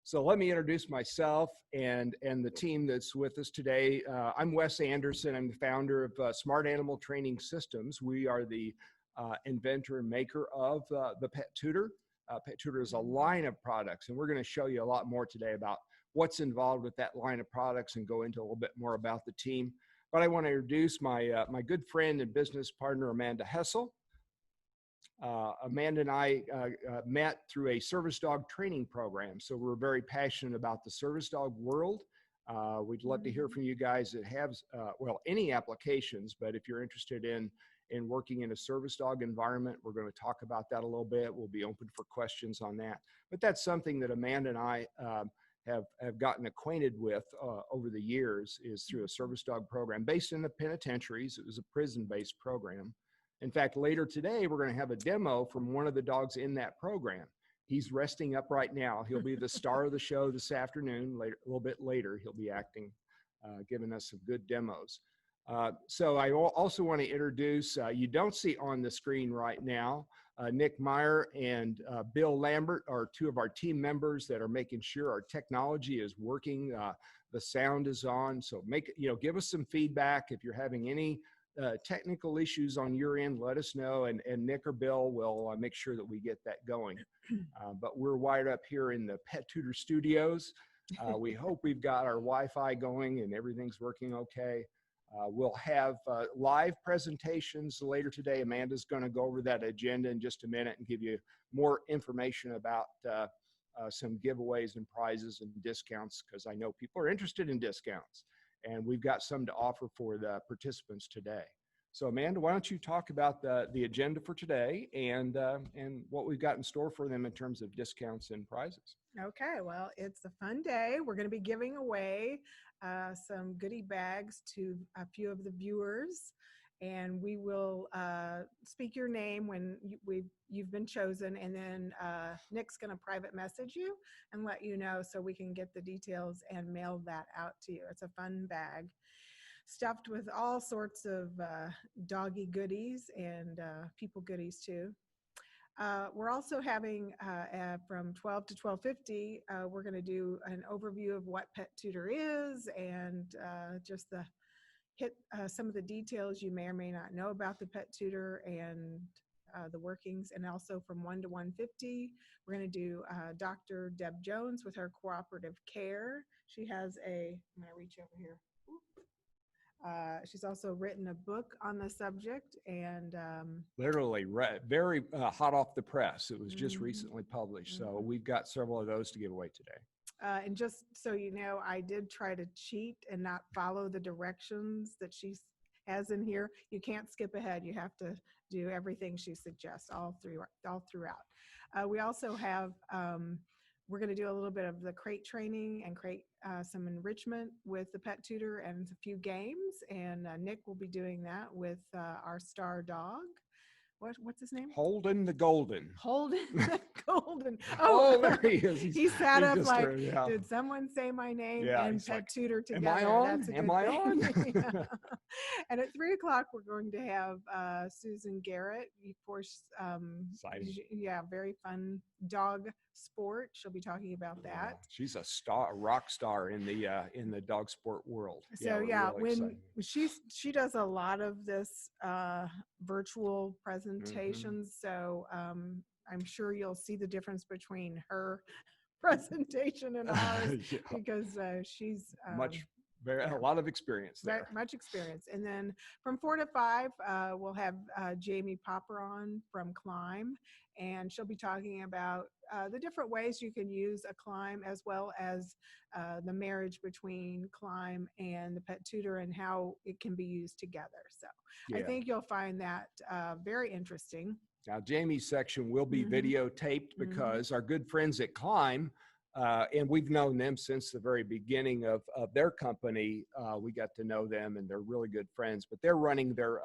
So let me introduce myself and the team that's with us today. I'm Wes Anderson. I'm the founder of Smart Animal Training Systems. We are the inventor and maker of the Pet Tutor. Pet Tutor is a line of products, and we're going to show you a lot more today about what's involved with that line of products and go into a little bit more about the team. But I want to introduce my good friend and business partner, Amanda Hessel. Amanda and I met through a service dog training program. So we're very passionate about the service dog world. We'd love to hear from you guys that have, well, any applications, but if you're interested in working in a service dog environment, we're going to talk about that a little bit. We'll be open for questions on that. But that's something that Amanda and I have gotten acquainted with over the years, is through a service dog program based in the penitentiaries. It was a prison-based program. In fact, later today, we're going to have a demo from one of the dogs in that program. He's resting up right now. He'll be the star of the show this afternoon. Later, a little bit later, he'll be acting, giving us some good demos. So I also want to introduce, you don't see on the screen right now, Nick Meyer and Bill Lambert are two of our team members that are making sure our technology is working. The sound is on. So give us some feedback if you're having any technical issues on your end. Let us know, and Nick or Bill will make sure that we get that going. But we're wired up here in the Pet Tutor studios. We hope we've got our Wi-Fi going and everything's working okay. We'll have live presentations later today. Amanda's going to go over that agenda in just a minute and give you more information about some giveaways and prizes and discounts, because I know people are interested in discounts. And we've got some to offer for the participants today. So Amanda, why don't you talk about the agenda for today and what we've got in store for them in terms of discounts and prizes. Okay, well, it's a fun day. We're going to be giving away some goodie bags to a few of the viewers, and we will speak your name when you've been chosen, and then Nick's going to private message you and let you know so we can get the details and mail that out to you. It's a fun bag stuffed with all sorts of doggy goodies and people goodies too. We're also having from 12 to 12:50, we're going to do an overview of what Pet Tutor is and just hit some of the details you may or may not know about the Pet Tutor and the workings. And also from 1 to 1:50, we're going to do Dr. Deb Jones with her Cooperative Care. She has I'm going to reach over here. She's also written a book on the subject, and literally very hot off the press. It was just recently published. So we've got several of those to give away today. And just so you know, I did try to cheat and not follow the directions that she has in here. You can't skip ahead. You have to do everything she suggests all throughout. We also have, we're going to do a little bit of the crate training and crate some enrichment with the Pet Tutor and a few games. And Nick will be doing that with our star dog. What's his name? Holden the Golden. Holden the Golden. Oh, there he is. He sat up like, did someone say my name and Pet like, Tutor together? Am I on? That's a good Am I on? Yeah. And at 3 o'clock, we're going to have Susan Garrett. Of course, yeah, very fun dog sport. She'll be talking about that. She's a rock star in the dog sport world. So yeah, really she does a lot of this virtual presentations. So I'm sure you'll see the difference between her presentation and ours because she's a lot of experience there. Much experience. And then from 4 to 5, we'll have Jamie Popper on from KLIMB, and she'll be talking about the different ways you can use a KLIMB, as well as the marriage between KLIMB and the Pet Tutor and how it can be used together. So I think you'll find that very interesting. Now, Jamie's section will be videotaped because our good friends at KLIMB, and we've known them since the very beginning of their company. We got to know them, and they're really good friends, but they're running their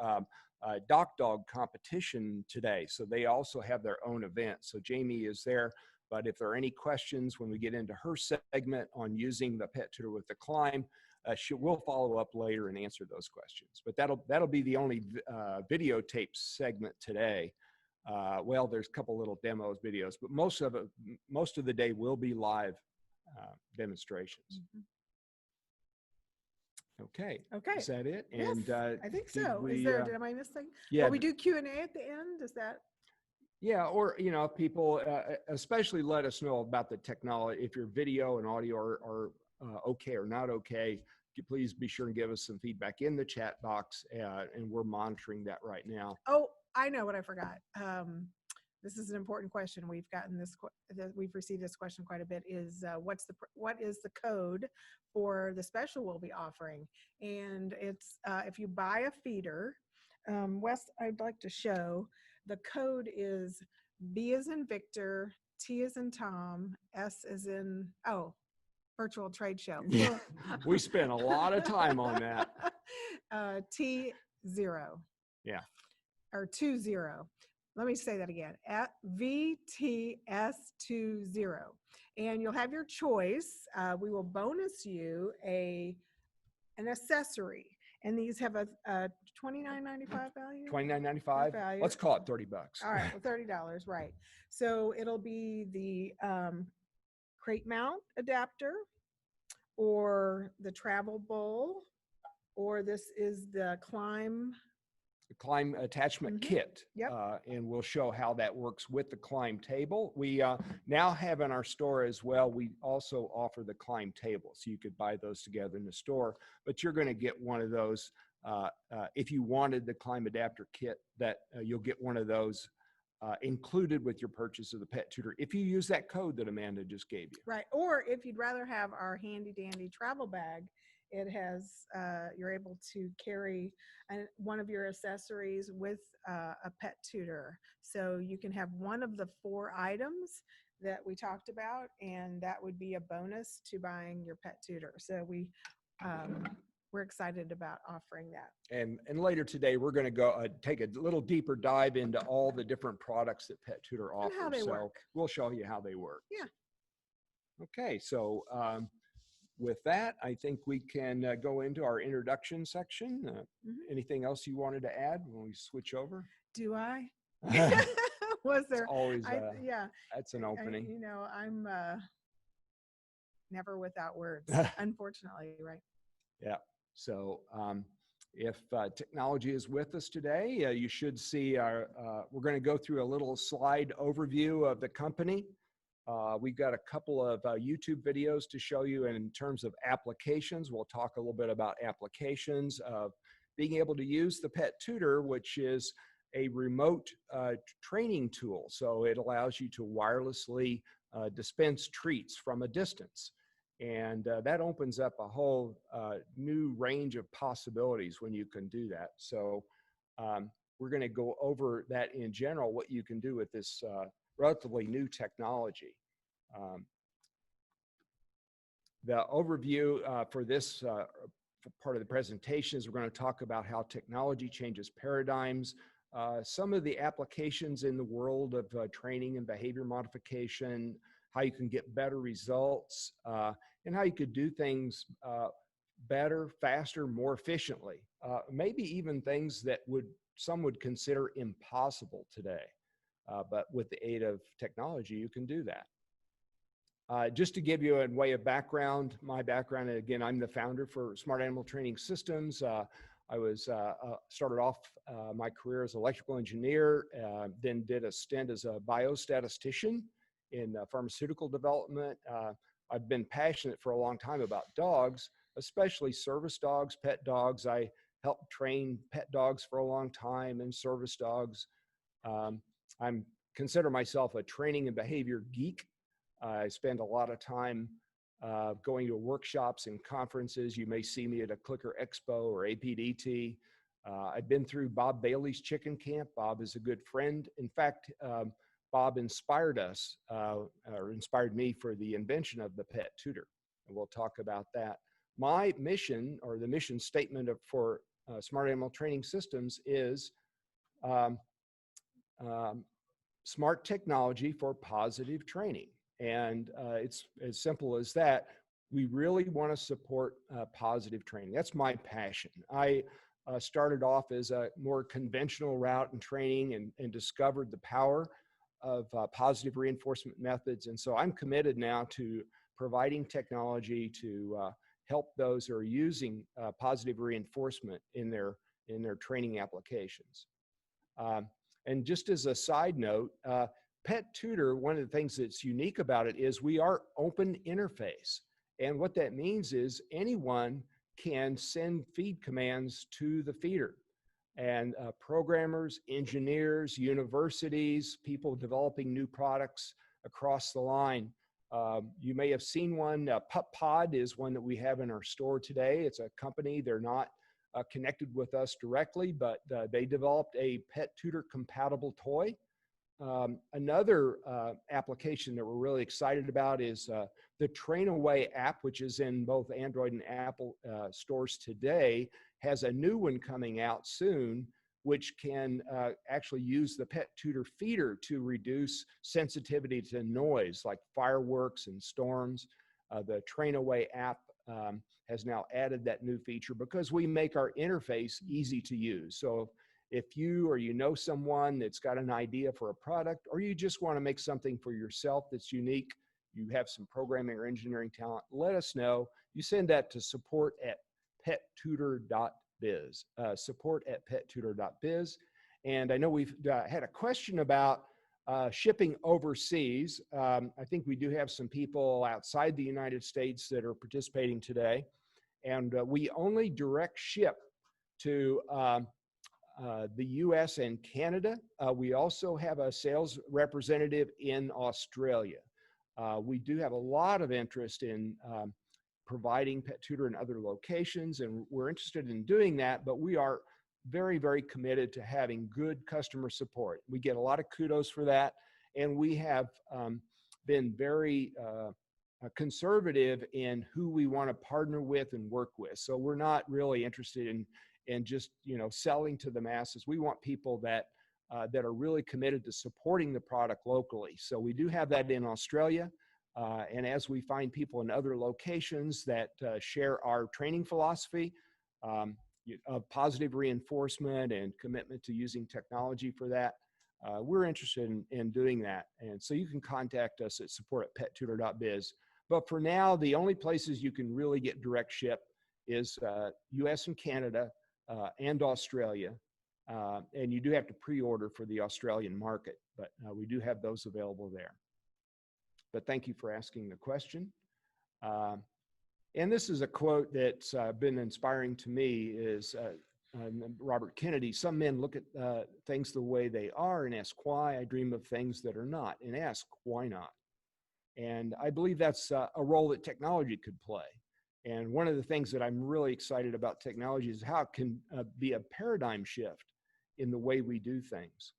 dock dog competition today. So they also have their own event. So Jamie is there, but if there are any questions when we get into her segment on using the Pet Tutor with the KLIMB, we'll follow up later and answer those questions. But that'll be the only videotape segment today. Well, there's a couple little demos videos, but most of the day will be live demonstrations. Okay. Okay. Is that it? Yes, And I think did so. we, Is there, am I missing? yeah, Will we do Q&A at the end? Is that? yeah, or people especially let us know about the technology. If your video and audio are okay or not okay, please be sure and give us some feedback in the chat box, and we're monitoring that right now. Oh, I know what I forgot. This is an important question. We've gotten this. We've received this question quite a bit. Is what is the code for the special we'll be offering? And it's if you buy a feeder, Wes, I'd like to show. The code is B as in Victor, T as in Tom, S as in virtual trade show. Yeah, we spent a lot of time on that. T0. Yeah. Or 20. Let me say that again. At VTS20. And you'll have your choice. We will bonus you an accessory. And these have a $29.95 value? $29.95. Let's call it $30. All right, well, $30, right. So it'll be the crate mount adapter, or the travel bowl, or this is the KLIMB attachment kit. Yep. And we'll show how that works with the KLIMB table. We now have in our store as well, we also offer the KLIMB table. So you could buy those together in the store, but you're going to get one of those. If you wanted the KLIMB adapter kit, that you'll get one of those included with your purchase of the Pet Tutor if you use that code that Amanda just gave you. Right. Or if you'd rather have our handy dandy travel bag, it has, you're able to carry one of your accessories with a Pet Tutor. So you can have one of the 4 items that we talked about, and that would be a bonus to buying your Pet Tutor. So we're excited about offering that. And later today, we're going to go take a little deeper dive into all the different products that Pet Tutor offers. And how they work. We'll show you how they work. Yeah. Okay, so with that, I think we can go into our introduction section. Anything else you wanted to add when we switch over? Do I? Was there? It's always, yeah. That's an opening. I'm never without words, unfortunately, right? Yeah. So if technology is with us today, you should see we're going to go through a little slide overview of the company. We've got a couple of YouTube videos to show you in terms of applications. We'll talk a little bit about applications of being able to use the Pet Tutor, which is a remote training tool. So it allows you to wirelessly dispense treats from a distance. And that opens up a whole new range of possibilities when you can do that. So we're going to go over that in general, what you can do with this relatively new technology. The overview for this part of the presentation is we're going to talk about how technology changes paradigms, some of the applications in the world of training and behavior modification, how you can get better results, and how you could do things better, faster, more efficiently. Maybe even things that some would consider impossible today. But with the aid of technology, you can do that. Just to give you a way of background, my background, again, I'm the founder for Smart Animal Training Systems. I was started off my career as an electrical engineer, then did a stint as a biostatistician in pharmaceutical development. I've been passionate for a long time about dogs, especially service dogs, pet dogs. I helped train pet dogs for a long time and service dogs. I consider myself a training and behavior geek. I spend a lot of time going to workshops and conferences. You may see me at a Clicker Expo or APDT. I've been through Bob Bailey's Chicken Camp. Bob is a good friend. In fact, Bob inspired us, or inspired me for the invention of the Pet Tutor. And we'll talk about that. My mission, or the mission statement for Smart Animal Training Systems, is smart technology for positive training. And it's as simple as that. We really want to support positive training. That's my passion. I started off as a more conventional route in training and discovered the power of positive reinforcement methods. And so I'm committed now to providing technology to help those who are using positive reinforcement in their training applications. And just as a side note, Pet Tutor, one of the things that's unique about it is we are open interface. And what that means is anyone can send feed commands to the feeder. And programmers, engineers, universities, people developing new products across the line. You may have seen one. Pup Pod is one that we have in our store today. It's a company. They're not connected with us directly, but they developed a Pet Tutor compatible toy. Another application that we're really excited about is the Train Away app, which is in both Android and Apple stores today, has a new one coming out soon, which can actually use the Pet Tutor feeder to reduce sensitivity to noise like fireworks and storms. The Train Away app has now added that new feature because we make our interface easy to use. So if you or you know someone that's got an idea for a product, or you just want to make something for yourself that's unique, you have some programming or engineering talent, let us know. You send that to support@pettutor.biz, support@pettutor.biz. And I know we've had a question about shipping overseas. I think we do have some people outside the United States that are participating today. And we only direct ship to the US and Canada. We also have a sales representative in Australia. We do have a lot of interest in providing Pet Tutor in other locations, and we're interested in doing that, but we are very, very committed to having good customer support. We get a lot of kudos for that, and we have been very conservative in who we want to partner with and work with. So we're not really interested in just, you know, selling to the masses. We want people that that are really committed to supporting the product locally. So we do have that in Australia. And as we find people in other locations that share our training philosophy of positive reinforcement and commitment to using technology for that, we're interested in doing that. And so you can contact us at support@pettutor.biz. But for now, the only places you can really get direct ship is US and Canada and Australia. And you do have to pre-order for the Australian market, but we do have those available there. But thank you for asking the question. And this is a quote that's been inspiring to me is Robert Kennedy: "Some men look at things the way they are and ask why. I dream of things that are not and ask why not." And I believe that's a role that technology could play. And one of the things that I'm really excited about technology is how it can be a paradigm shift in the way we do things.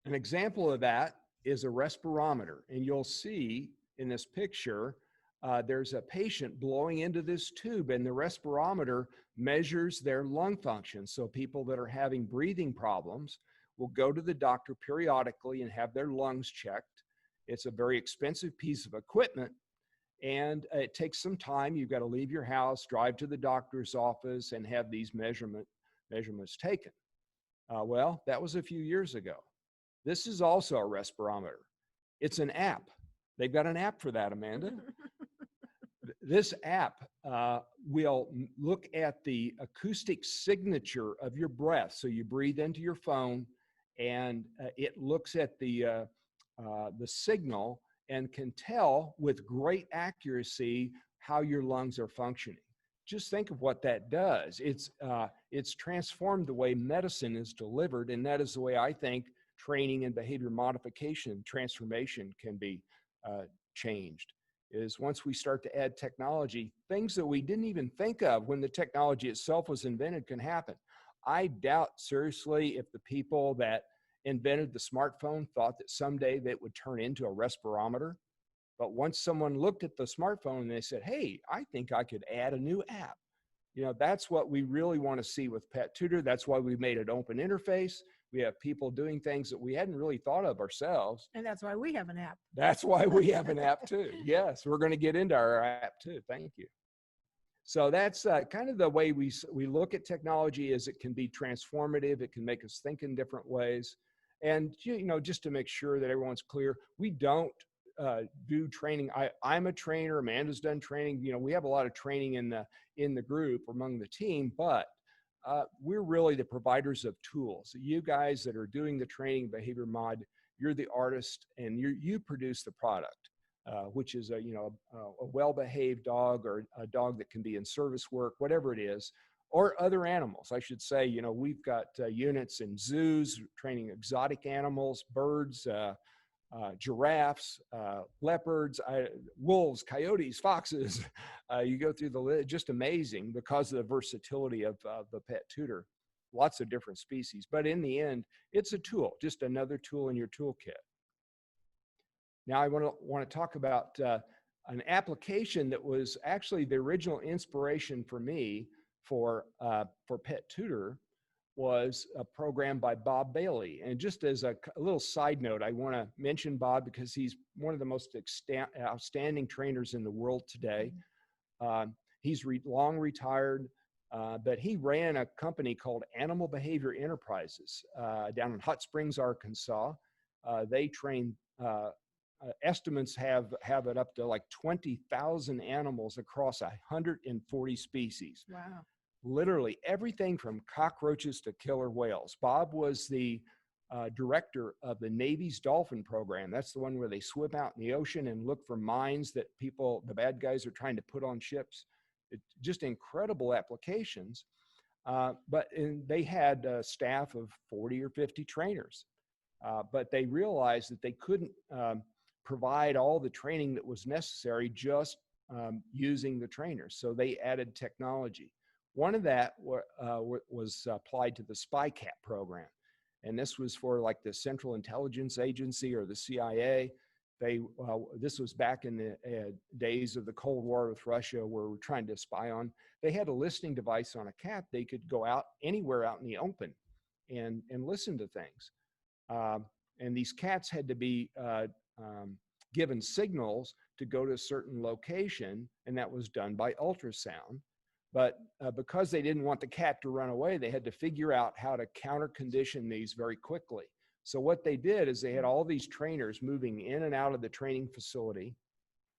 An example of that is a respirometer. And you'll see in this picture, there's a patient blowing into this tube, and the respirometer measures their lung function. So people that are having breathing problems will go to the doctor periodically and have their lungs checked. It's a very expensive piece of equipment, and it takes some time. You've got to leave your house, drive to the doctor's office, and have these measurements taken. Well, that was a few years ago. This is also a respirometer. It's an app. They've got an app for that, Amanda. This app will look at the acoustic signature of your breath. So you breathe into your phone, and it looks at the signal and can tell with great accuracy how your lungs are functioning. Just think of what that does. It's transformed the way medicine is delivered, and that is the way I think training and behavior modification transformation can be changed. Is once we start to add technology, things that we didn't even think of when the technology itself was invented can happen. I doubt seriously if the people that invented the smartphone thought that someday that would turn into a respirometer. But once someone looked at the smartphone and they said, hey, I think I could add a new app. You know, that's what we really want to see with Pet Tutor. That's why we made an open interface. We have people doing things that we hadn't really thought of ourselves. And that's why we have an app. That's why we have an app too. Yes, we're going to get into our app too. Thank you. So that's kind of the way we look at technology. Is it can be transformative. It can make us think in different ways. And, you know, just to make sure that everyone's clear, we don't do training. I'm a trainer. Amanda's done training. You know, we have a lot of training in the group among the team, but we're really the providers of tools. You guys that are doing the training behavior mod, you're the artist, and you produce the product, which is a well-behaved dog, or a dog that can be in service work, whatever it is, or other animals. I should say, you know, we've got units in zoos training exotic animals, birds, giraffes, leopards, wolves, coyotes, foxes. You go through the list, just amazing because of the versatility of the Pet Tutor. Lots of different species, but in the end, it's a tool, just another tool in your toolkit. Now I want to talk about an application that was actually the original inspiration for me for Pet Tutor. Was a program by Bob Bailey. And just as a little side note, I want to mention Bob because he's one of the most outstanding trainers in the world today. He's long retired, but he ran a company called Animal Behavior Enterprises down in Hot Springs, Arkansas. They train, estimates have it up to like 20,000 animals across 140 species. Wow. Literally everything from cockroaches to killer whales. Bob was the director of the Navy's dolphin program. That's the one where they swim out in the ocean and look for mines that the bad guys are trying to put on ships. Just incredible applications. But they had a staff of 40 or 50 trainers. But they realized that they couldn't provide all the training that was necessary just using the trainers. So they added technology. One of that was applied to the SpyCat program. And this was for like the Central Intelligence Agency or the CIA. This was back in the days of the Cold War with Russia, where we're trying to spy on. They had a listening device on a cat. They could go out anywhere out in the open and listen to things. And these cats had to be given signals to go to a certain location, and that was done by ultrasound. But because they didn't want the cat to run away, they had to figure out how to counter condition these very quickly. So what they did is they had all these trainers moving in and out of the training facility.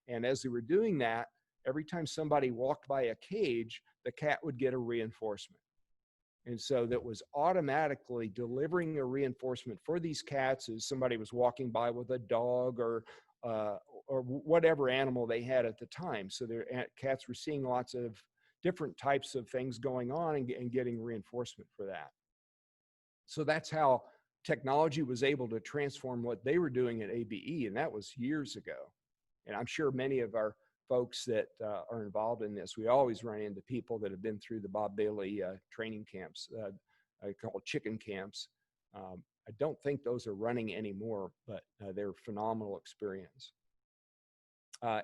And as they were doing that, every time somebody walked by a cage, the cat would get a reinforcement. And so that was automatically delivering a reinforcement for these cats as somebody was walking by with a dog or whatever animal they had at the time. So their cats were seeing lots of different types of things going on and getting reinforcement for that. So that's how technology was able to transform what they were doing at ABE, and that was years ago. And I'm sure many of our folks that are involved in this, we always run into people that have been through the Bob Bailey training camps, called chicken camps. I don't think those are running anymore, but they're a phenomenal experience.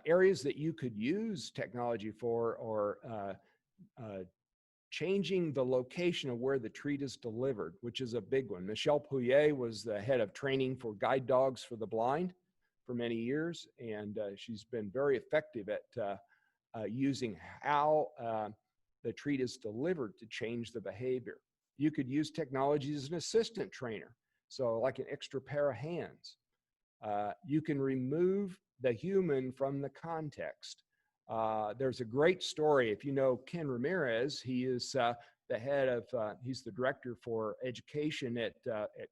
Areas that you could use technology for are changing the location of where the treat is delivered, which is a big one. Michelle Pouillet was the head of training for guide dogs for the blind for many years, and she's been very effective at using how the treat is delivered to change the behavior. You could use technology as an assistant trainer, so like an extra pair of hands. You can remove the human from the context. There's a great story. If you know Ken Ramirez, he is the head of, he's the director for education at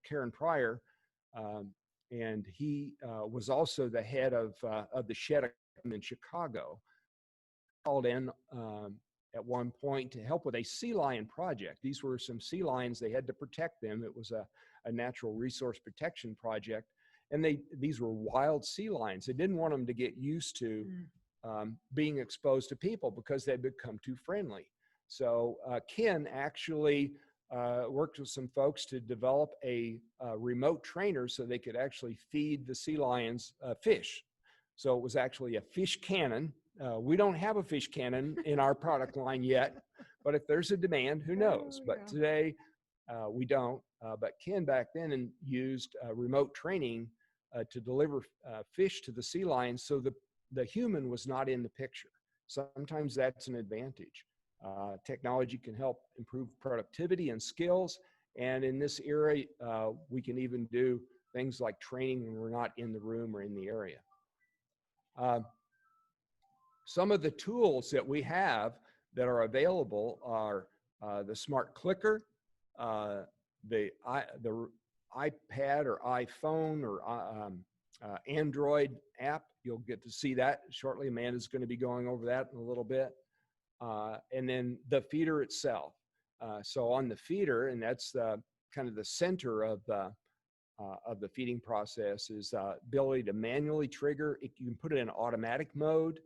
Karen Pryor. And he was also the head of the Shed in Chicago. Called in at one point to help with a sea lion project. These were some sea lions. They had to protect them. It was a natural resource protection project. And these were wild sea lions. They didn't want them to get used to being exposed to people because they'd become too friendly. So Ken actually worked with some folks to develop a remote trainer so they could actually feed the sea lions fish. So it was actually a fish cannon. We don't have a fish cannon in our product line yet, but if there's a demand, who knows? But today we don't. But Ken back then used remote training to deliver fish to the sea lions, so the human was not in the picture. Sometimes that's an advantage. Technology can help improve productivity and skills. And in this area, we can even do things like training when we're not in the room or in the area. Some of the tools that we have that are available are the smart clicker, the iPad or iPhone or Android app. You'll get to see that shortly. Amanda's going to be going over that in a little bit. And then the feeder itself. So on the feeder, and that's the kind of the center of the feeding process, is ability to manually trigger. You can put it in automatic mode.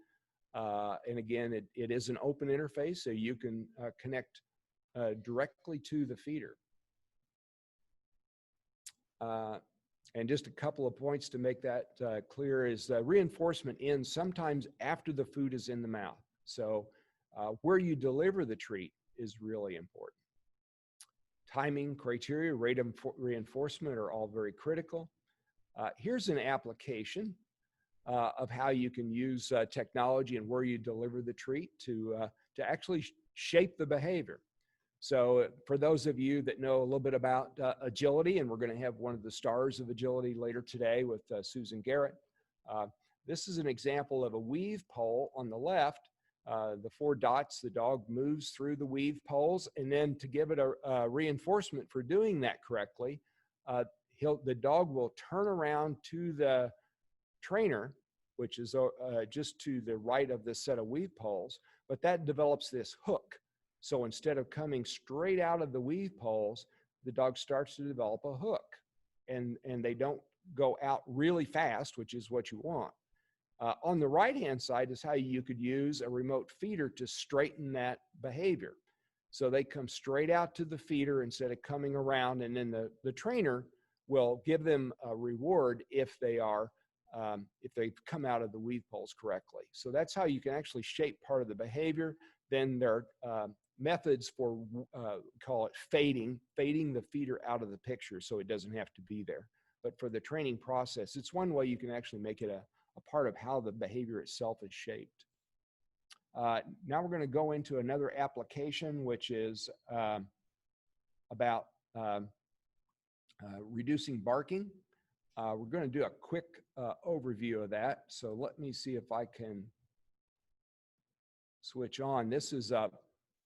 And again, it is an open interface, so you can connect directly to the feeder. And just a couple of points to make that clear is reinforcement ends sometimes after the food is in the mouth. So where you deliver the treat is really important. Timing, criteria, rate of reinforcement are all very critical. Here's an application of how you can use technology and where you deliver the treat to actually shape the behavior. So for those of you that know a little bit about agility, and we're going to have one of the stars of agility later today with Susan Garrett, this is an example of a weave pole on the left. The 4 dots, the dog moves through the weave poles, and then to give it a reinforcement for doing that correctly, the dog will turn around to the trainer, which is just to the right of this set of weave poles, but that develops this hook. So instead of coming straight out of the weave poles, the dog starts to develop a hook, and they don't go out really fast, which is what you want. On the right-hand side is how you could use a remote feeder to straighten that behavior. So they come straight out to the feeder instead of coming around, and then the trainer will give them a reward if they've come out of the weave poles correctly. So that's how you can actually shape part of the behavior. Then there are methods for, call it fading the feeder out of the picture so it doesn't have to be there. But for the training process, it's one way you can actually make it a part of how the behavior itself is shaped. Now we're going to go into another application, which is about reducing barking. We're going to do a quick overview of that. So let me see if I can switch on. This is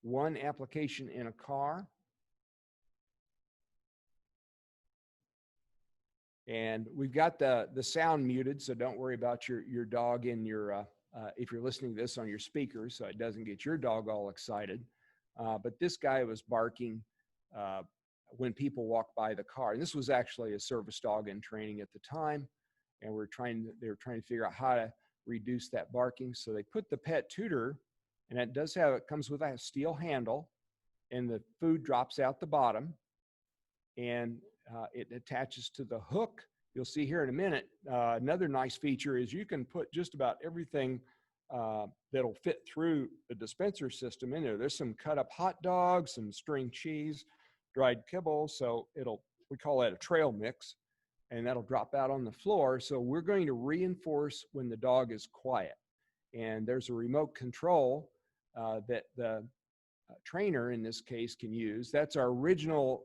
one application in a car. And we've got the sound muted, so don't worry about your dog in your, if you're listening to this on your speakers, so it doesn't get your dog all excited. But this guy was barking when people walk by the car. And this was actually a service dog in training at the time. And they were trying to figure out how to reduce that barking. So they put the Pet Tutor, and it comes with a steel handle, and the food drops out the bottom, and it attaches to the hook. You'll see here in a minute. Another nice feature is you can put just about everything that'll fit through the dispenser system in there. There's some cut up hot dogs, some string cheese, dried kibble. So we call that a trail mix, and that'll drop out on the floor. So we're going to reinforce when the dog is quiet. And there's a remote control that the trainer in this case can use. That's our original.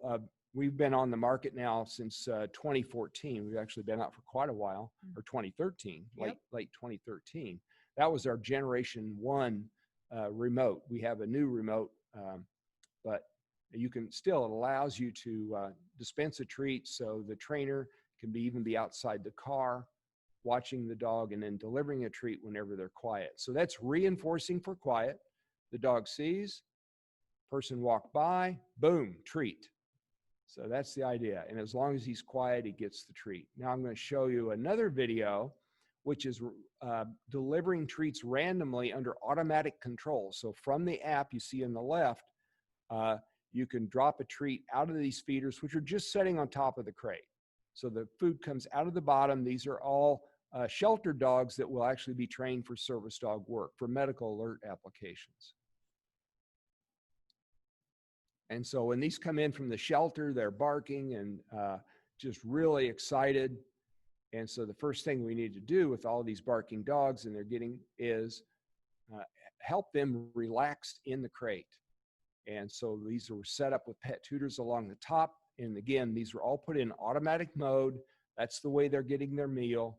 We've been on the market now since 2014. We've actually been out for quite a while, or 2013, Yep. late 2013. That was our generation 1 remote. We have a new remote, but you can still, it allows you to dispense a treat, so the trainer can even be outside the car watching the dog and then delivering a treat whenever they're quiet. So that's reinforcing for quiet. The dog sees, person walk by, boom, treat. So that's the idea. And as long as he's quiet, he gets the treat. Now I'm going to show you another video, which is delivering treats randomly under automatic control. So from the app you see on the left, you can drop a treat out of these feeders, which are just sitting on top of the crate. So the food comes out of the bottom. These are all shelter dogs that will actually be trained for service dog work, for medical alert applications. And so when these come in from the shelter, they're barking and just really excited. And so the first thing we need to do with all these barking dogs and they're getting is help them relax in the crate. And so these are set up with Pet Tutors along the top. And again, these are all put in automatic mode. That's the way they're getting their meal.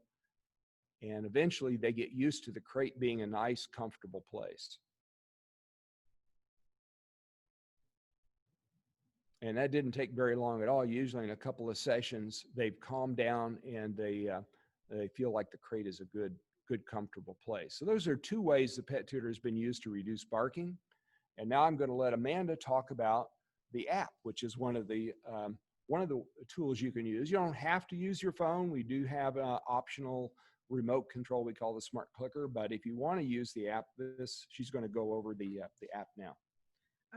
And eventually they get used to the crate being a nice, comfortable place. And that didn't take very long at all. Usually in a couple of sessions, they've calmed down and they feel like the crate is a good, comfortable place. So those are 2 ways the Pet Tutor has been used to reduce barking. And now I'm going to let Amanda talk about the app, which is one of the tools you can use. You don't have to use your phone. We do have an optional remote control we call the Smart Clicker. But if you want to use the app, she's going to go over the app now.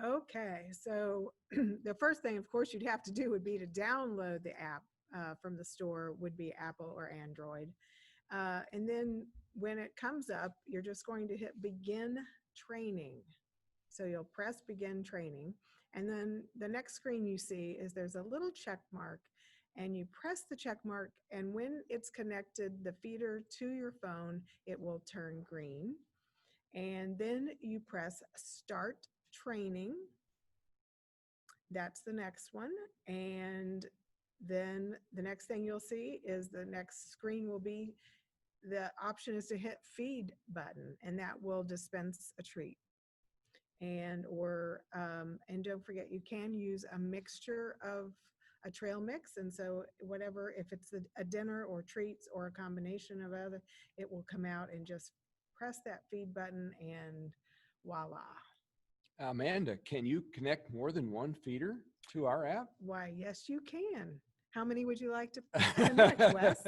Okay, so the first thing, of course, you'd have to do would be to download the app from the store, would be Apple or Android. And then when it comes up, you're just going to hit begin training. So you'll press begin training. And then the next screen you see is there's a little check mark, and you press the check mark, and when it's connected, the feeder to your phone, it will turn green. And then you press start training. That's the next one. And then the next thing you'll see is the next screen will be, the option is to hit feed button, and that will dispense a treat. And don't forget, you can use a mixture of a trail mix. And so whatever, if it's a dinner or treats or a combination of other, it will come out, and just press that feed button and voila. Amanda, can you connect more than one feeder to our app? Why, yes, you can. How many would you like to connect, Wes?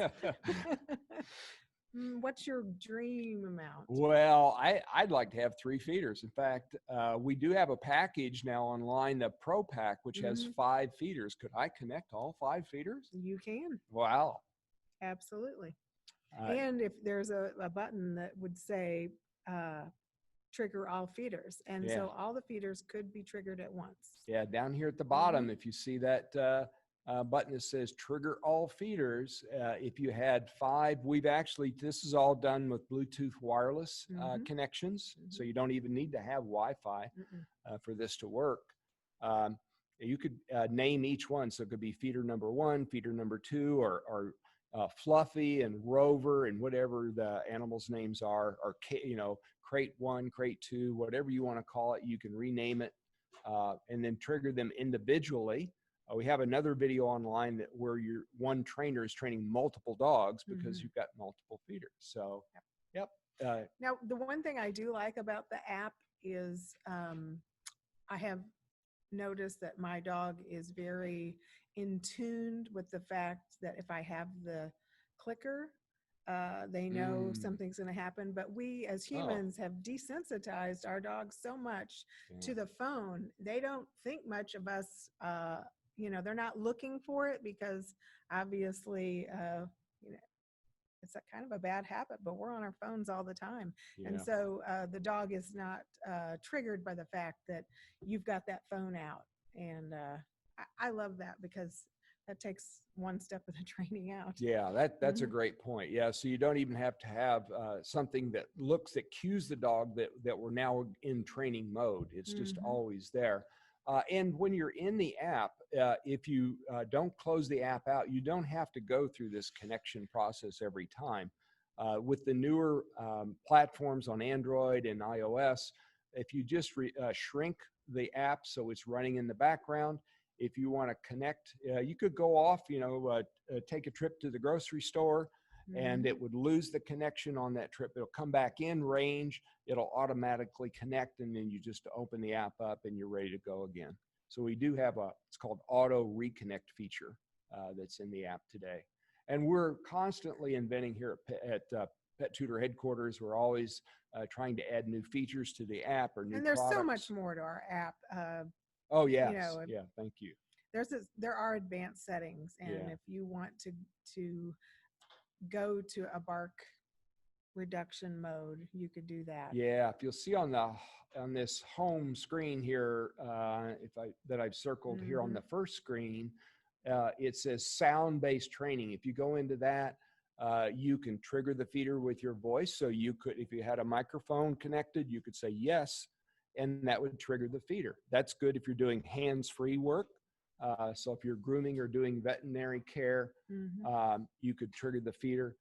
What's your dream amount? Well, I'd like to have 3 feeders. In fact, we do have a package now online, the Pro Pack, which has 5 feeders. Could I connect all 5 feeders? You can. Wow. Absolutely. And if there's a button that would say trigger all feeders. And so all the feeders could be triggered at once. Yeah, down here at the bottom, if you see that button that says trigger all feeders, if you had 5, this is all done with Bluetooth wireless connections, so you don't even need to have Wi-Fi for this to work. You could name each one, so it could be feeder number 1, feeder number 2, or Fluffy and Rover and whatever the animals' names are, or crate 1, crate 2, whatever you want to call it. You can rename it and then trigger them individually. We have another video online where your one trainer is training multiple dogs because you've got multiple feeders. So, yep. Now, the one thing I do like about the app is I have noticed that my dog is very in tune with the fact that if I have the clicker, they know something's going to happen. But we as humans have desensitized our dogs so much to the phone. They don't think much of us. They're not looking for it because obviously, it's a kind of a bad habit, but we're on our phones all the time. Yeah. And so the dog is not triggered by the fact that you've got that phone out. And I love that because that takes one step of the training out. Yeah, that's a great point. Yeah, so you don't even have to have something that cues the dog that we're now in training mode. It's just always there. And when you're in the app, if you don't close the app out, you don't have to go through this connection process every time. With the newer platforms on Android and iOS, if you just shrink the app so it's running in the background, if you want to connect, you could go off, take a trip to the grocery store, and it would lose the connection on that trip. It'll come back in range, it'll automatically connect, and then you just open the app up and you're ready to go again. So we do have it's called auto reconnect feature that's in the app today. And we're constantly inventing here at Pet Tutor headquarters. We're always trying to add new features to the app or new And there's products. so much more to our app. Oh, yes. Yeah, thank you. There are advanced settings, and if you want to go to a bark reduction mode, you could do that. Yeah, if you'll see on this home screen here, that I've circled here on the first screen, it says sound-based training. If you go into that, you can trigger the feeder with your voice. So you could, if you had a microphone connected, you could say yes, and that would trigger the feeder. That's good if you're doing hands-free work. So if you're grooming or doing veterinary care, you could trigger the feeder.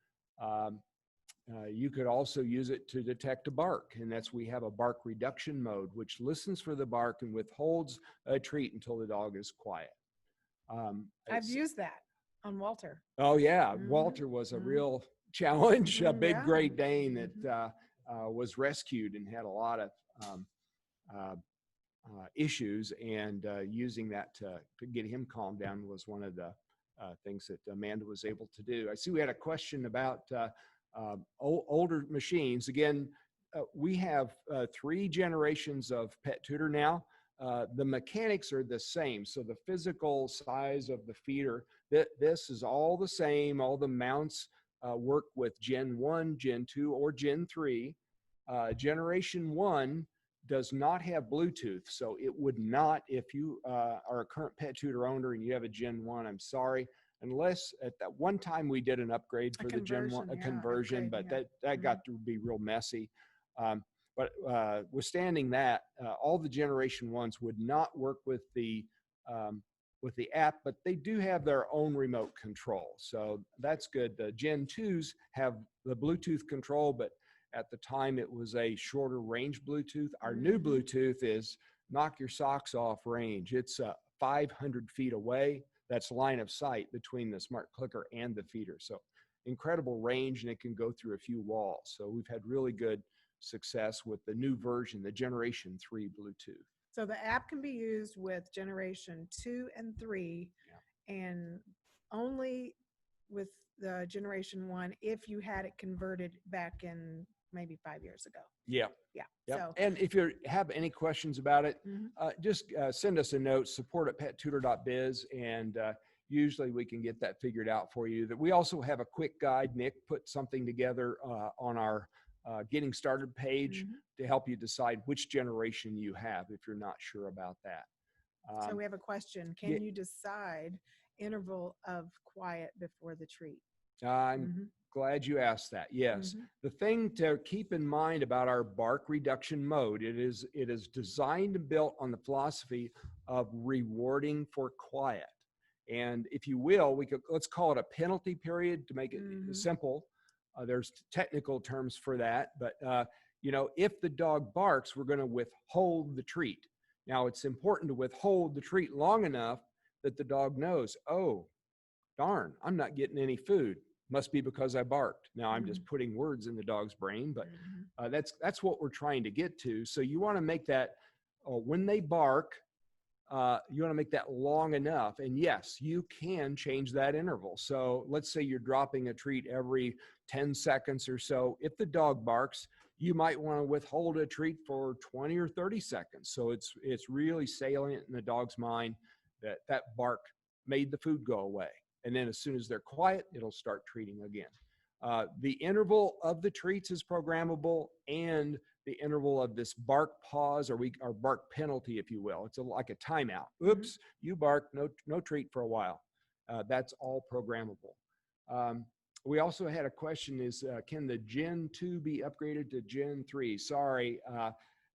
You could also use it to detect a bark, and we have a bark reduction mode, which listens for the bark and withholds a treat until the dog is quiet. I've used that on Walter. Oh yeah, Walter was a real challenge, a big Yeah. Great Dane that was rescued and had a lot of uh, issues, and using that to get him calmed down was one of the things that Amanda was able to do. I see we had a question about older machines. Again, we have 3 generations of Pet Tutor now. The mechanics are the same. So the physical size of the feeder, this is all the same. All the mounts work with Gen 1, Gen 2, or Gen 3. Generation 1 does not have Bluetooth. So it would not, if you are a current Pet Tutor owner and you have a Gen 1, I'm sorry, unless at that one time we did an upgrade for the Gen 1, a conversion, but that got to be real messy. But withstanding that, all the Generation 1s would not work with the app, but they do have their own remote control. So that's good. The Gen 2s have the Bluetooth control, but at the time it was a shorter range Bluetooth. Our new Bluetooth is knock your socks off range. It's 500 feet away. That's line of sight between the smart clicker and the feeder. So incredible range, and it can go through a few walls. So we've had really good success with the new version, the Generation 3 Bluetooth. So the app can be used with Generation 2 and 3, and only with the Generation 1 if you had it converted back in maybe 5 years ago. Yeah. Yeah. Yep. So, and if you have any questions about it, just send us a note, support@pettutor.biz, and usually we can get that figured out for you. That we also have a quick guide. Nick put something together on our getting started page to help you decide which generation you have if you're not sure about that. So we have a question. Can you decide interval of quiet before the treat? I'm glad you asked that. Yes. The thing to keep in mind about our bark reduction mode, it is designed and built on the philosophy of rewarding for quiet. And if you will, let's call it a penalty period to make it simple. There's technical terms for that, but if the dog barks, we're going to withhold the treat. Now, it's important to withhold the treat long enough that the dog knows, oh, darn, I'm not getting any food. Must be because I barked. Now I'm just putting words in the dog's brain, but that's what we're trying to get to. So you want to make that when they bark, you want to make that long enough. And yes, you can change that interval. So let's say you're dropping a treat every 10 seconds or so. If the dog barks, you might want to withhold a treat for 20 or 30 seconds. So it's really salient in the dog's mind that bark made the food go away. And then as soon as they're quiet, it'll start treating again. The interval of the treats is programmable, and the interval of this bark pause or bark penalty, if you will. It's like a timeout. Oops, you barked, no treat for a while. That's all programmable. We also had a question is, can the Gen 2 be upgraded to Gen 3? Sorry,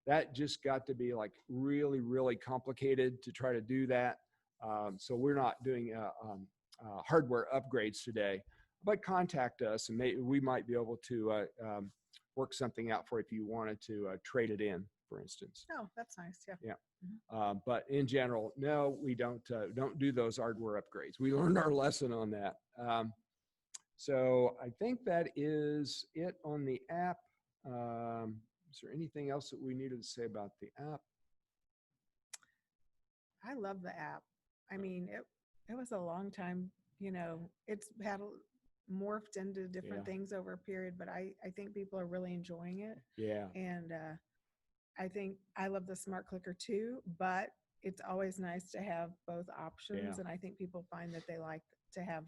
that just got to be like really, really complicated to try to do that. So we're not doing hardware upgrades today, but contact us and we might be able to work something out for if you wanted to trade it in, for instance. Oh, that's nice. Yeah. Yeah. But in general, no, we don't do those hardware upgrades. We learned our lesson on that. So I think that is it on the app. Is there anything else that we needed to say about the app? I love the app. I mean, it was a long time, it's had morphed into different things over a period, but I think people are really enjoying it. Yeah. And I think I love the smart clicker too, but it's always nice to have both options. And I think people find that they like to have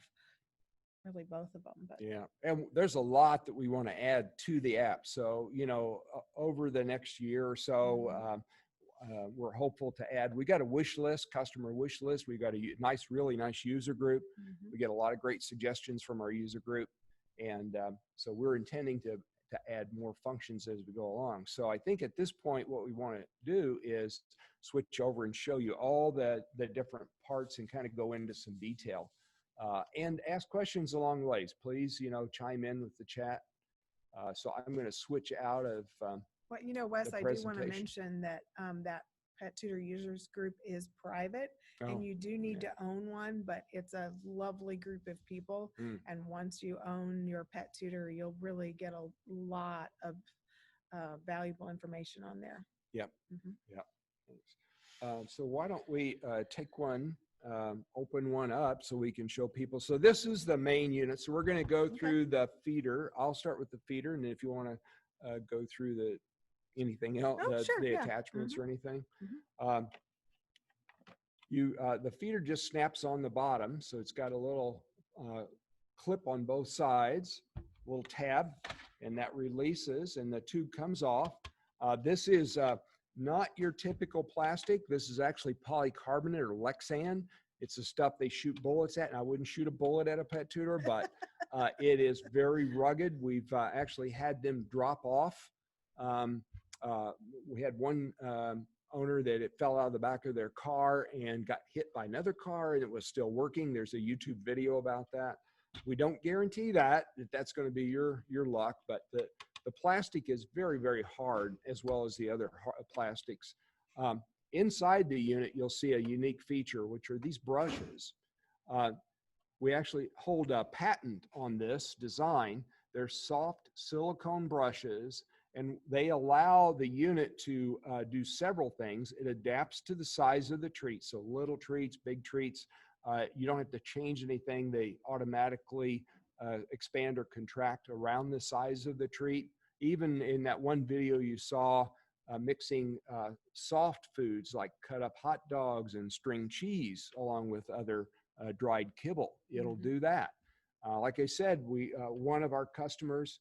really both of them. But yeah, and there's a lot that we want to add to the app. So, over the next year or so, we're hopeful to add. We got a wish list, customer wish list. We got a really nice user group. We get a lot of great suggestions from our user group, and so we're intending to add more functions as we go along. So I think at this point, what we want to do is switch over and show you all the different parts and kind of go into some detail and ask questions along the ways. Please, chime in with the chat. So I'm going to switch out of Well, you know, Wes, the I do want to presentation. mention that that Pet Tutor users group is private, Oh, and you do need okay. to own one, but it's a lovely group of people. Mm, And once you own your Pet Tutor, you'll really get a lot of valuable information on there. yep. Mhm. Yep. Thanks. So why don't we take one, open one up so we can show people. So this is the main unit. So we're going to go Okay. through the feeder. I'll start with the feeder, and if you want to go through anything else, Oh, sure. the Yeah. attachments Mhm. or anything. Mhm. Um, the feeder just snaps on the bottom, so it's got a little clip on both sides, little tab, and that releases, and the tube comes off. This is not your typical plastic. This is actually polycarbonate or Lexan. It's the stuff they shoot bullets at, and I wouldn't shoot a bullet at a Pet Tutor, but it is very rugged. We've actually had them drop off. We had one owner that it fell out of the back of their car and got hit by another car, and it was still working. There's a YouTube video about that. We don't guarantee that that's going to be your luck, but the plastic is very, very hard, as well as the other plastics. Inside the unit, you'll see a unique feature, which are these brushes. We actually hold a patent on this design. They're soft silicone brushes, and they allow the unit to do several things. It adapts to the size of the treat, so little treats, big treats. You don't have to change anything. They automatically expand or contract around the size of the treat. Even in that one video you saw, mixing soft foods like cut up hot dogs and string cheese along with other dried kibble. It'll do that. Like I said, one of our customers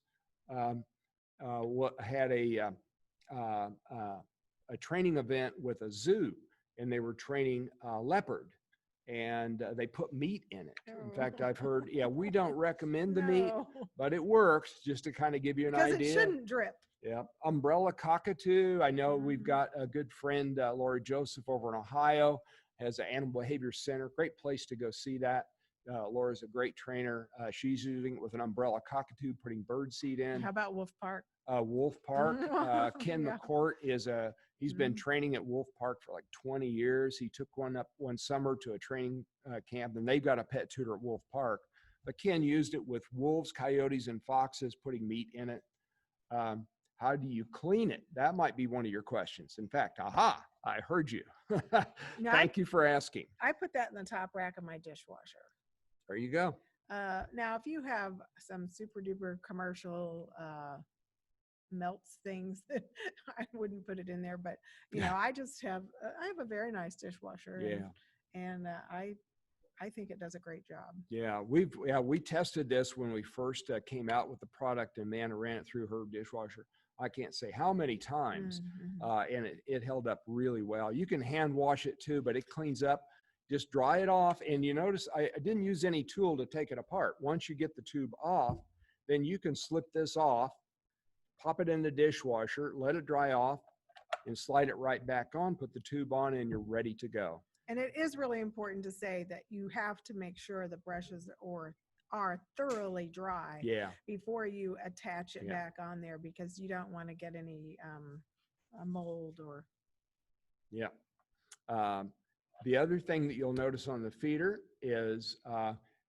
had a training event with a zoo, and they were training leopard, and they put meat in it. In fact, I've heard, yeah, we don't recommend the meat, No, but it works, just to kind of give you an because idea. it shouldn't drip. Yeah. Umbrella cockatoo. I know we've Mhm. got a good friend, Lori Joseph, over in Ohio, has an animal behavior center. Great place to go see that. Laura's a great trainer. She's using it with an umbrella cockatoo, putting bird seed in. How about Wolf Park? Wolf Park. Ken Yeah. McCourt he's been training at Wolf Park for like 20 years. He took one up one summer to a training camp, and they've got a Pet Tutor at Wolf Park. But Ken used it with wolves, coyotes, and foxes, putting meat in it. How do you clean it? That might be one of your questions. In fact, aha, I heard you. No, Thank you for asking. I put that in the top rack of my dishwasher. There you go. Now, if you have some super duper commercial melts things, I wouldn't put it in there. But you know, I have a very nice dishwasher. Yeah. And I think it does a great job. Yeah, we tested this when we first came out with the product, and Amanda ran it through her dishwasher. I can't say how many times, and it held up really well. You can hand wash it too, but it cleans up. Just dry it off, and you notice I didn't use any tool to take it apart. Once you get the tube off, then you can slip this off, pop it in the dishwasher, let it dry off, and slide it right back on, put the tube on, and you're ready to go. And it is really important to say that you have to make sure the brushes are thoroughly dry before you attach it back on there, because you don't want to get any mold or. Yeah. The other thing that you'll notice on the feeder is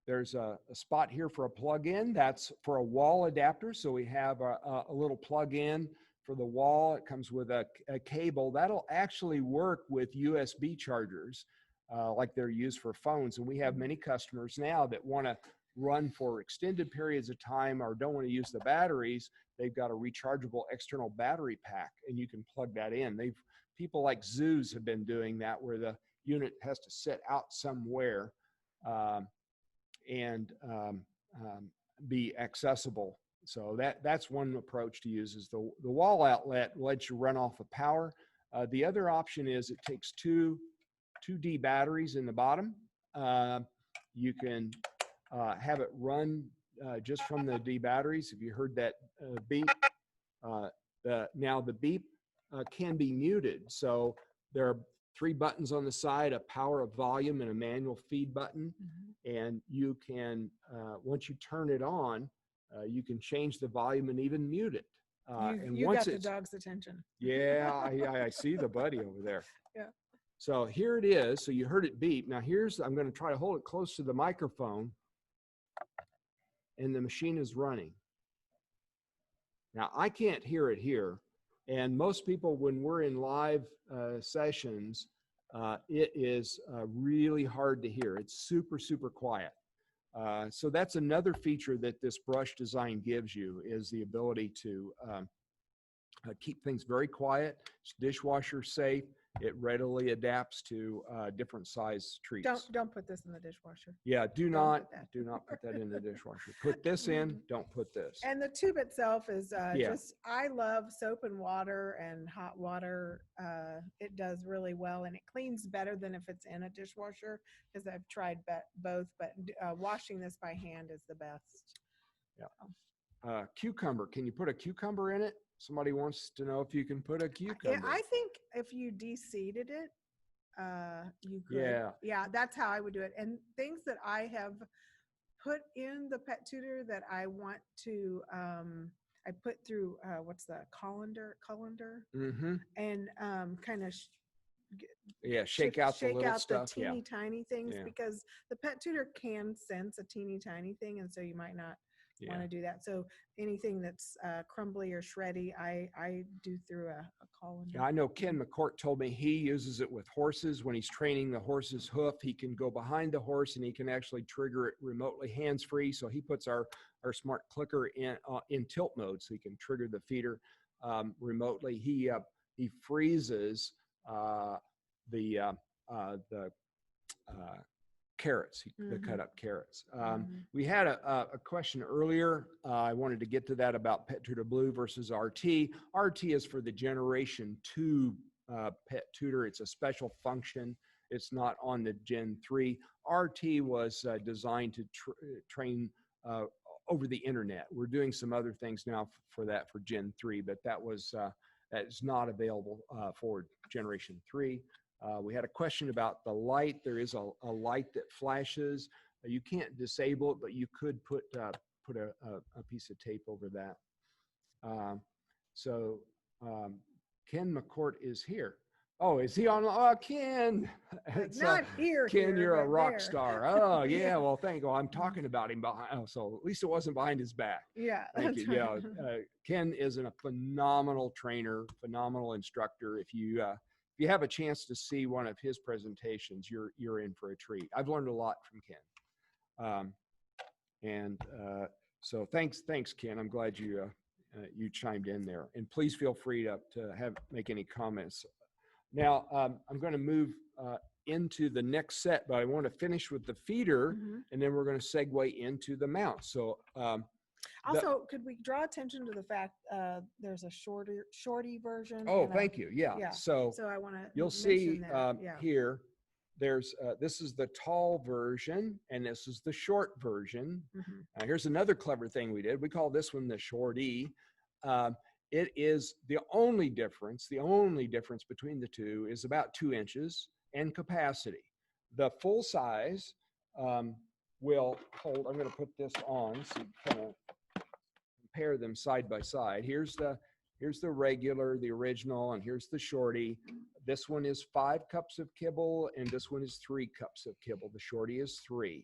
there's a spot here for a plug-in. That's for a wall adapter. So we have a little plug-in for the wall. It comes with a cable that'll actually work with USB chargers like they're used for phones. And we have many customers now that want to run for extended periods of time or don't want to use the batteries. They've got a rechargeable external battery pack, and you can plug that in. People like zoos have been doing that, where the unit has to sit out somewhere and be accessible. So that's one approach to use, is the wall outlet lets you run off of power. The other option is it takes two D batteries in the bottom. You can have it run just from the D batteries. If you heard that beep, now the beep can be muted. So there are 3 buttons on the side, a power, a volume, and a manual feed button. And you can, once you turn it on, You can change the volume and even mute it. And you once got the it's, dog's attention. yeah, I see the buddy over there. Yeah. So here it is. So you heard it beep. Now I'm going to try to hold it close to the microphone, and the machine is running. Now I can't hear it here. And most people, when we're in live sessions, it is really hard to hear. It's super, super quiet. So that's another feature that this brush design gives you, is the ability to keep things very quiet. It's dishwasher safe. It readily adapts to different size treats. Don't put this in the dishwasher. Yeah, do not put that in the dishwasher. Put this in, don't put this. And the tube itself is Yeah. I love soap and water and hot water. It does really well, and it cleans better than if it's in a dishwasher, because I've tried both, but washing this by hand is the best. Yeah. Cucumber, can you put a cucumber in it? Somebody wants to know if you can put a cucumber. I think if you de-seeded it, you could. Yeah. Yeah, that's how I would do it. And things that I have put in the Pet Tutor that I want to, I put through, what's the colander, Mm-hmm. and kind of shake out the little stuff. the teeny tiny things, Yeah. because the Pet Tutor can sense a teeny tiny thing, and so you might not want to do that. So anything that's crumbly or shreddy, I do through a colander. Yeah, I know Ken McCourt told me he uses it with horses. When he's training the horse's hoof, he can go behind the horse and he can actually trigger it remotely, hands-free. So he puts our smart clicker in tilt mode, so he can trigger the feeder remotely. He freezes the carrots, the cut up carrots. We had a question earlier. I wanted to get to that about Pet Tutor Blue versus RT. RT is for the Generation 2 Pet Tutor. It's a special function. It's not on the Gen 3. RT was designed to train over the internet. We're doing some other things now for that for Gen 3, but that is not available for Generation 3. We had a question about the light. There is a light that flashes. You can't disable it, but you could put a piece of tape over that. Ken McCourt is here. Oh, is he on? Oh, Ken. Not here. Ken, you're a rock there. star. Oh, yeah. Well, thank you. I'm talking about him behind. Oh, so at least it wasn't behind his back. Yeah. Thank you. Yeah. Ken is a phenomenal trainer, phenomenal instructor. If you have a chance to see one of his presentations, you're in for a treat. I've learned a lot from Ken. So thanks, Ken. I'm glad you chimed in there. And please feel free to make any comments. Now, I'm going to move into the next set, but I want to finish with the feeder, and then we're going to segue into the mount. So also, could we draw attention to the fact there's a shorty version? Oh, thank you. Yeah. So I want to. You'll see here. There's this is the tall version, and this is the short version. Here's another clever thing we did. We call this one the shorty. It is the only difference between the two is about 2 inches and capacity. The full size will hold. I'm going to put this on so you kind of compare them side by side. Here's the regular, the original, and here's the shorty. This one is 5 cups of kibble, and this one is 3 cups of kibble. The shorty is 3.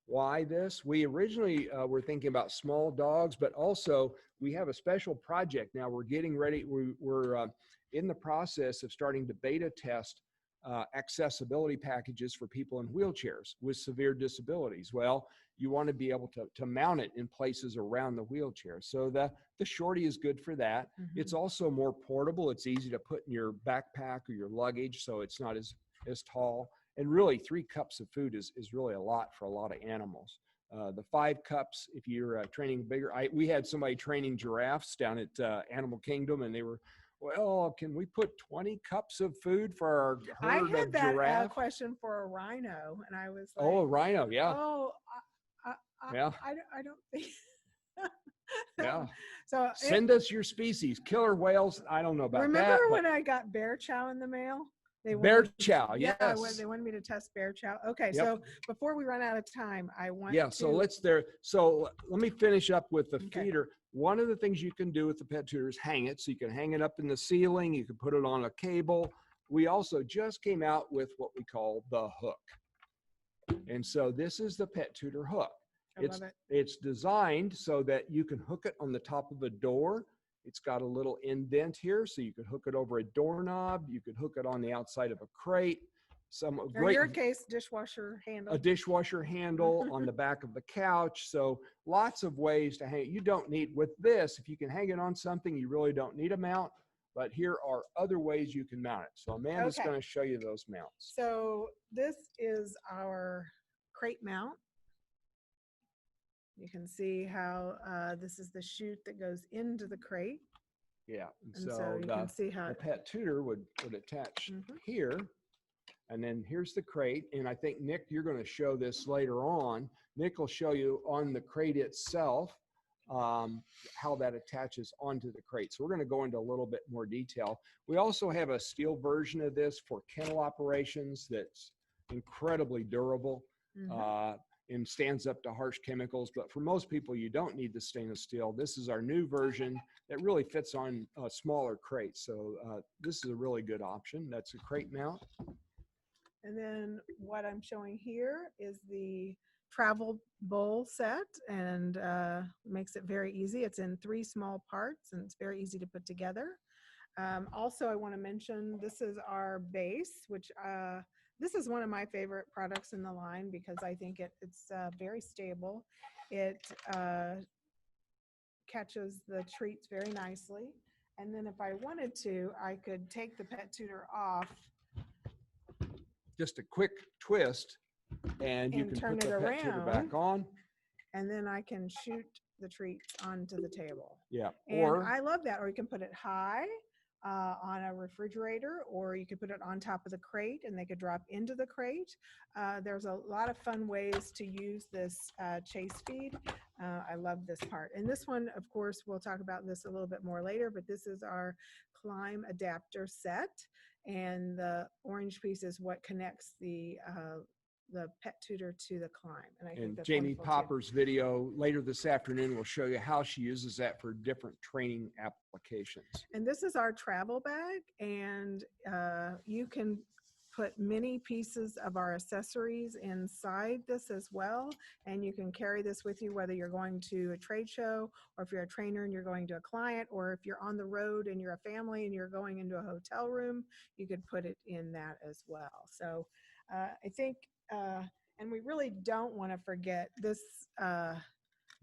Why this? We originally were thinking about small dogs, but also we have a special project now. We're getting ready. We're in the process of starting to beta test accessibility packages for people in wheelchairs with severe disabilities. Well, you want to be able to mount it in places around the wheelchair. So the shorty is good for that. It's also more portable. It's easy to put in your backpack or your luggage, so it's not as tall. And really, 3 cups of food is really a lot for a lot of animals. The 5 cups, if you're training bigger, we had somebody training giraffes down at Animal Kingdom, and they were, well, can we put 20 cups of food for our herd of giraffes? I had that question for a rhino, and I was like, oh, a rhino, yeah. Oh, yeah. I don't think. Yeah. So send us your species. Killer whales, I don't know about that. Remember when I got bear chow in the mail? They Bear wanted, chow, yeah, yes. they wanted me to test bear chow. Okay, Yep. so before we run out of time, I want Yeah, to. so let me finish up with the Okay. feeder. One of the things you can do with the Pet Tutor is hang it. So you can hang it up in the ceiling, you can put it on a cable. We also just came out with what we call the hook. And so this is the Pet Tutor hook. I love it. It's designed so that you can hook it on the top of a door. It's got a little indent here, so you could hook it over a doorknob. You could hook it on the outside of a crate. In your case, dishwasher handle. A dishwasher handle on the back of the couch. So lots of ways to hang it. You don't need, with this, if you can hang it on something, you really don't need a mount. But here are other ways you can mount it. So Amanda's Okay. going to show you those mounts. So this is our crate mount. You can see how this is the chute that goes into the crate. Yeah, And so you can see how the Pet Tutor would attach Mhm. here, and then here's the crate. And I think, Nick, you're going to show this later on. Nick will show you on the crate itself how that attaches onto the crate. So we're going to go into a little bit more detail. We also have a steel version of this for kennel operations that's incredibly durable. And stands up to harsh chemicals. But for most people, you don't need the stainless steel. This is our new version that really fits on smaller crates. So this is a really good option. That's a crate mount. And then what I'm showing here is the travel bowl set, and makes it very easy. It's in 3 small parts, and it's very easy to put together. Also, I want to mention this is our base, which this is one of my favorite products in the line because I think it's very stable. It catches the treats very nicely. And then if I wanted to, I could take the Pet Tutor off. Just a quick twist, and you can turn put it the Pet Tutor back on. And then I can shoot the treats onto the table. Yeah. And I love that. Or you can put it high on a refrigerator, or you could put it on top of the crate and they could drop into the crate. There's a lot of fun ways to use this chase feed. I love this part. And this one, of course, we'll talk about this a little bit more later, but this is our KLIMB adapter set. And the orange piece is what connects the Pet Tutor to the KLIMB. And I think that's Jamie wonderful, Popper's video later this afternoon will show you how she uses that for different training applications. And this is our travel bag, and you can put many pieces of our accessories inside this as well, and you can carry this with you whether you're going to a trade show, or if you're a trainer and you're going to a client, or if you're on the road and you're a family and you're going into a hotel room, you could put it in that as well. So I think and we really don't want to forget this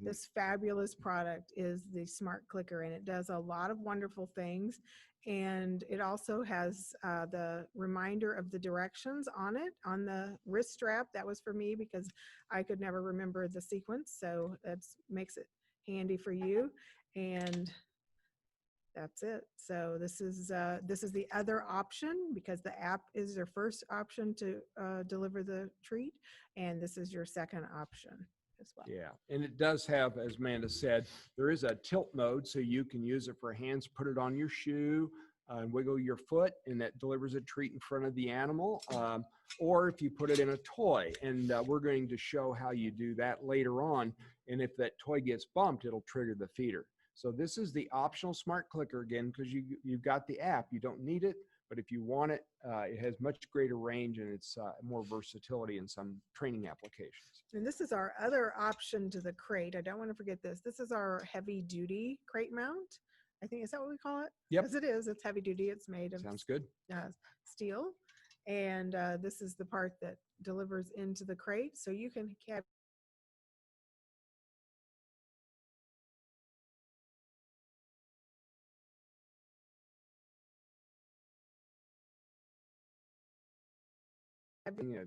this fabulous product is the Smart Clicker, and it does a lot of wonderful things. And it also has the reminder of the directions on it, on the wrist strap. That was for me because I could never remember the sequence. So that makes it handy for you. And that's it. So this is the other option, because the app is your first option to deliver the treat, and this is your second option as well. Yeah, and it does have, as Amanda said, there is a tilt mode, so you can use it for hands, put it on your shoe, and wiggle your foot, and that delivers a treat in front of the animal. Or if you put it in a toy, and we're going to show how you do that later on. And if that toy gets bumped, it'll trigger the feeder. So this is the optional Smart Clicker again, because you've got the app. You don't need it, but if you want it, it has much greater range, and it's more versatility in some training applications. And this is our other option to the crate. I don't want to forget this. This is our heavy duty crate mount. I think, is that what we call it? Yep. Because it is. It's heavy duty. It's made of Sounds good. Steel. And this is the part that delivers into the crate. So you can have Yeah.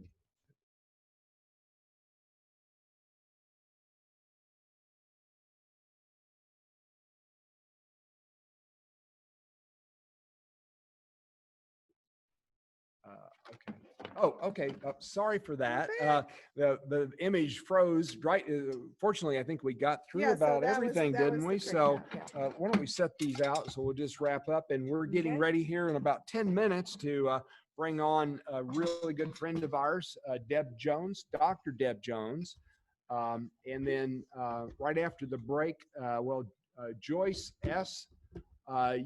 Okay. Oh, okay. Sorry for that. The image froze. Right. Fortunately, I think we got through about everything, didn't we? So why don't we set these out? So we'll just wrap up, and we're getting ready here in about 10 minutes to bring on a really good friend of ours, Deb Jones, Dr. Deb Jones. And then right after the break, Joyce S.,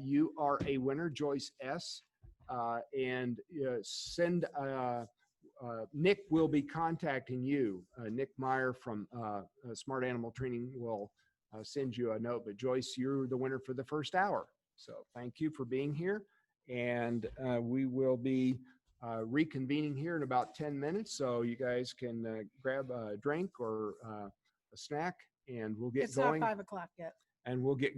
you are a winner, Joyce S. And Nick will be contacting you. Nick Meyer from Smart Animal Training will send you a note. But Joyce, you're the winner for the first hour. So thank you for being here. And we will be reconvening here in about 10 minutes. So you guys can grab a drink or a snack, and we'll get going. It's not 5 o'clock yet. And we'll get,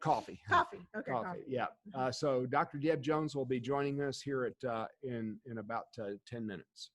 coffee. Coffee. Okay. Coffee. Yeah. So Dr. Deb Jones will be joining us here at in about 10 minutes.